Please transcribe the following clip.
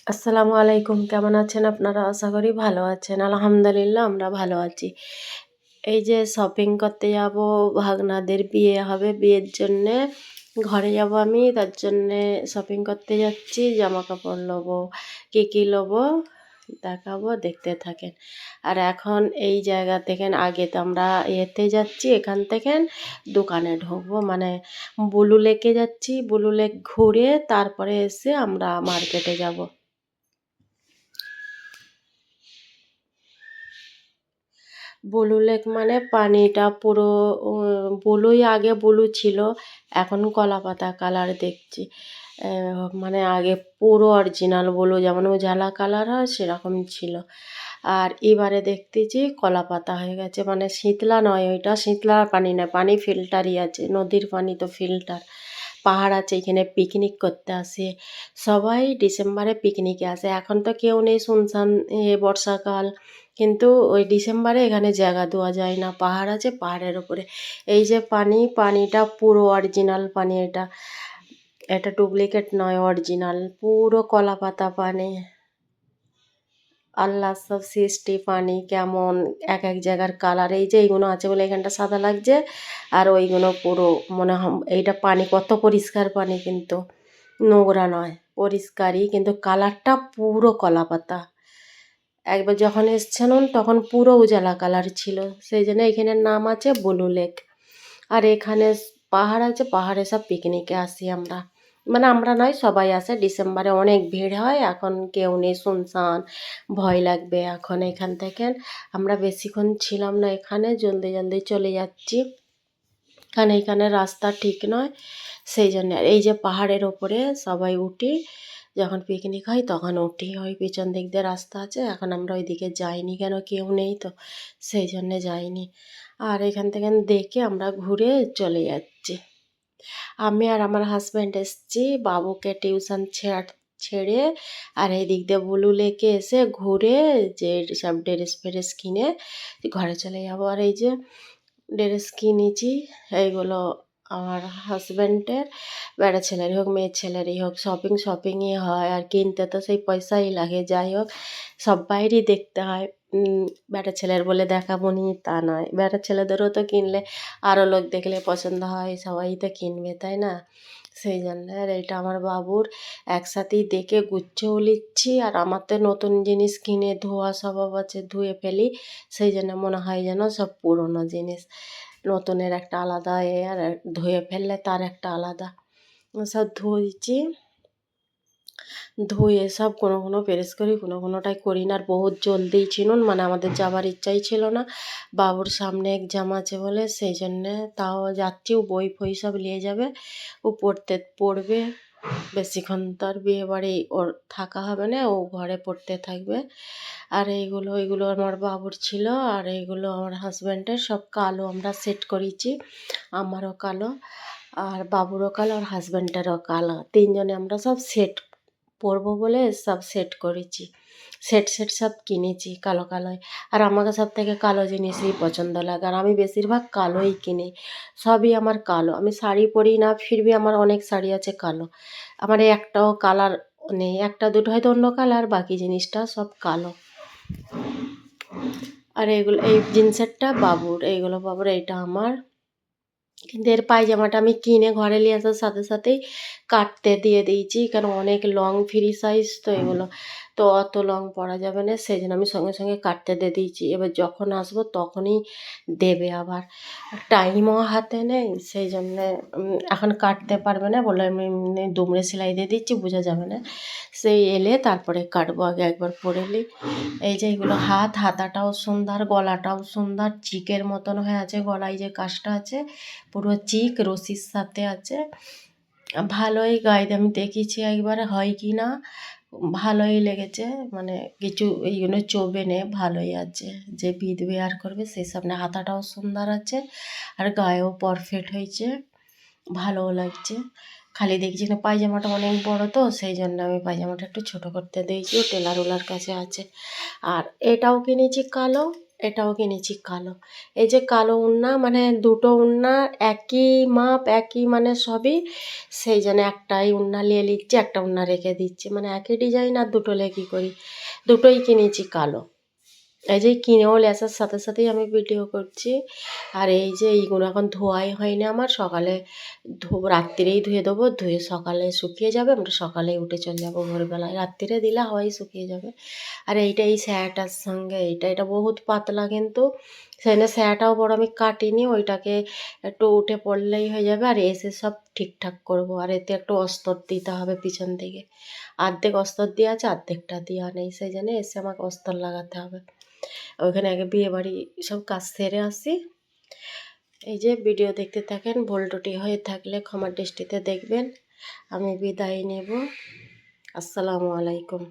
আসসালামু আলাইকুম, কেমন আছেন আপনারা? আশা করি ভালো আছেন। আলহামদুলিল্লাহ আমরা ভালো আছি। এই যে শপিং করতে যাব, ভাগনাদের বিয়ে হবে, বিয়ের জন্যে ঘরে যাব আমি, তার জন্যে শপিং করতে যাচ্ছি। জামা কাপড় নেবো, কী কী নেবো দেখাবো, দেখতে থাকেন। আর এখন এই জায়গা থেকে আগে তো আমরা এতে যাচ্ছি, এখান থেকে দোকানে ঢুকবো, মানে বুলু লেকে যাচ্ছি। বুলু লেক ঘুরে তারপরে এসে আমরা মার্কেটে যাব। ব্লু লেক মানে পানিটা পুরো ব্লুই, আগে ব্লু ছিল, এখন কলাপাতা কালার দেখছি। মানে আগে পুরো অরিজিনাল ব্লু, যেমন উজালা কালার হয় সেরকম ছিল। আর এবারে দেখতেছি কলাপাতা হয়ে গেছে, মানে শীতলা নয়, ওইটা শীতলা পানি নয়, পানি ফিল্টারই আছে, নদীর পানি তো ফিল্টার। পাহাড় আছে, এখানে পিকনিক করতে আসে সবাই, ডিসেম্বরে পিকনিকে আসে। এখন তো কেউ নেই, শুনশান বর্ষাকাল, কিন্তু ওই ডিসেম্বরে এখানে জায়গা দেওয়া যায় না, পাহাড় আছে, পাহাড়ের ওপরে এই যে পানিটা পুরো অরিজিনাল পানি, এটা এটা ডুপ্লিকেট নয়, অরিজিনাল পুরো কলাপাতা পানি। আল্লাহ সব সৃষ্টি পানি কেমন, এক এক জায়গার কালার, এই যে এইগুলো আছে বলে এখানটা সাদা লাগছে, আর ওইগুলো পুরো মনে হয় এইটা পানি কত পরিষ্কার পানি, কিন্তু নোংরা নয়, পরিষ্কারই, কিন্তু কালারটা পুরো কলাপাতা। একবার যখন এসছিলাম তখন পুরো উজালা কালার ছিল, সেই জন্য এখানের নাম আছে ব্লু লেক। আর এখানে পাহাড় আছে, পাহাড়ে সব পিকনিকে আসি আমরা, মানে আমরা নয়, সবাই আসে। ডিসেম্বরে অনেক ভিড় হয়, এখন কেউ নেই, শুনশান, ভয় লাগবে। এখন এখান থেকে আমরা বেশিক্ষণ ছিলাম না এখানে, জলদি জলদি চলে যাচ্ছি, কারণ এইখানে রাস্তা ঠিক নয়, সেই জন্য। এই যে পাহাড়ের ওপরে সবাই উঠি, যখন পিকনিক হয় তখন উঠি, ওই পিছন দিক দিয়ে রাস্তা আছে। এখন আমরা ওইদিকে যাইনি, কেন কেউ নেই তো, সেই জন্যে যাইনি। আর এখান থেকে দেখে আমরা ঘুরে চলে যাচ্ছি। আমি আর আমার হাজব্যান্ড এসছি বাবুকে টিউশন ছেড়ে, আর এই দিক দিয়ে বুলু লেকে এসে ঘুরে যে সব ড্রেস ফ্রেস কিনে ঘরে চলে যাবো। আর এই যে ড্রেস কিনেছি, এইগুলো আমার হাজব্যান্ডের, বেড়া ছেলেরই হোক মেয়ের ছেলেরই হোক, শপিংই হয়, আর কিনতে তো সেই পয়সাই লাগে। যাই হোক, সব বাইরেই দেখতে হয়, বেটা ছেলের বলে দেখাবো নি তা নয়, বেটা ছেলেদেরও তো কিনলে আরও লোক দেখলে পছন্দ হয়, সবাই তো কিনবে, তাই না? সেই জন্য। আর এটা আমার বাবুর, একসাথেই দেখে গুচ্ছও নিচ্ছি। আর আমার তো নতুন জিনিস কিনে ধোয়া স্বভাব আছে, ধুয়ে ফেলি, সেই জন্য মনে হয় যেন সব পুরনো জিনিস, নতুনের একটা আলাদা আর ধুয়ে ফেললে তার একটা আলাদা। সব ধুয়েছি, ধুয়ে সব কোনো কোনো প্রেস করি, কোনো কোনোটাই করি না। আর বহুত জলদি চিনুন, মানে আমাদের যাবার ইচ্ছাই ছিল না, বাবুর সামনে এক্সাম আছে বলে, সেই জন্যে। তাও যাচ্ছি, ও বই ফই সব নিয়ে যাবে, ও পড়বে। বেশিক্ষণ তো আর বিয়ে বাড়ি ওর থাকা হবে না, ও ঘরে পড়তে থাকবে। আর এইগুলো আমার বাবুর ছিল, আর এইগুলো আমার হাজব্যান্ডের, সব কালো আমরা সেট করেছি, আমারও কালো, আর বাবুরও কালো, আর হাজব্যান্ডেরও কালো, তিনজনে আমরা সব সেট পরবো বলে সব সেট করেছি, সেট সব কিনেছি কালো কালোই। আর আমাকে সব থেকে কালো জিনিসই পছন্দ লাগে, আর আমি বেশিরভাগ কালোই কিনি, সবই আমার কালো। আমি শাড়ি পরি না, ফিরবি আমার অনেক শাড়ি আছে কালো, আমার এই একটাও কালার নেই, একটা দুটো হয়তো অন্য কালার, বাকি জিনিসটা সব কালো। আর এগুলো, এই জিন্সেরটা বাবুর, এইগুলো বাবুর, এইটা আমার। কিন্তু এর পায়জামাটা আমি কিনে ঘরে নিয়ে আসার সাথে সাথেই কাটতে দিয়ে দিয়েছি, কারণ অনেক লং ফ্রি সাইজ তো এগুলো, তো অত লং পরা যাবে না, সেই জন্য আমি সঙ্গে সঙ্গে কাটতে দিয়ে দিয়েছি। এবার যখন আসবো তখনই দেবে, আবার টাইমও হাতে নেই, সেই জন্যে এখন কাটতে পারবে না বলে আমি দুমড়ে সেলাই দিয়ে দিচ্ছি, বোঝা যাবে না, সেই এলে তারপরে কাটবো, আগে একবার পরে নিই। এই যে এগুলো হাতাটাও সুন্দর, গলাটাও সুন্দর, চিকের মতন হয়ে আছে, গলায় যে কাজটা আছে পুরো চিক রশির সাথে আছে, ভালোই গায়ে আমি দেখিয়েছি একবারে, হয় কি না, ভালোই লেগেছে, মানে কিছু এইগুলো চোবে নে, ভালোই আছে, যে বিদ বেয়ার করবে সেই সামনে। হাতাটাও সুন্দর আছে, আর গায়েও পারফেক্ট হয়েছে, ভালোও লাগছে। খালি দেখছি না পায়জামাটা অনেক বড়, তো সেই জন্য আমি পায়জামাটা একটু ছোট করতে দিয়েছি, ও টেলার ওলার কাছে আছে। আর এটাও কিনেছি কালো, এটাও কিনেছি কালো। এই যে কালো উন্না মানে দুটো উন্না একই মাপ একই মানে সবই, সেই জন্য একটাই উন্না নিয়ে নিচ্ছি, একটা উন্না রেখে দিচ্ছি, মানে একই ডিজাইন আর দুটো নিয়ে কী করি, দুটোই কিনেছি কালো। এই যে কিনেও আসার সাথে সাথেই আমি ভিডিও করছি। আর এই যে এইগুলো এখন ধোয়াই হয়নি আমার, সকালে রাত্রিরেই ধুয়ে দেবো, ধুয়ে সকালে শুকিয়ে যাবে, আমরা সকালে উঠে চলে যাবো ভোরবেলায়, রাত্রিরে দিলে হাওয়াই শুকিয়ে যাবে। আর এইটা এই স্যাটার সঙ্গে এটা বহুত পাতলা, কিন্তু সেখানে স্যাটাও বড় আমি কাটিনি, ওইটাকে একটু উঠে পড়লেই হয়ে যাবে। আর এসে সব ঠিকঠাক করব। আর এতে একটু অস্তর দিতে হবে পিছন দিকে, অর্ধেক অস্তর দেওয়া আছে অর্ধেকটা দেওয়া নেই, সেই জন্য এসে আমাকে অস্তর লাগাতে হবে। ওইখানে আগে বিয়েবাড়ি সব কাজ সেরে আসি। এই যে ভিডিও দেখতে থাকেন, ভুল ত্রুটি হয়ে থাকলে ক্ষমার দৃষ্টিতে দেখবেন। আমি বিদায় নেব। আসসালামু আলাইকুম।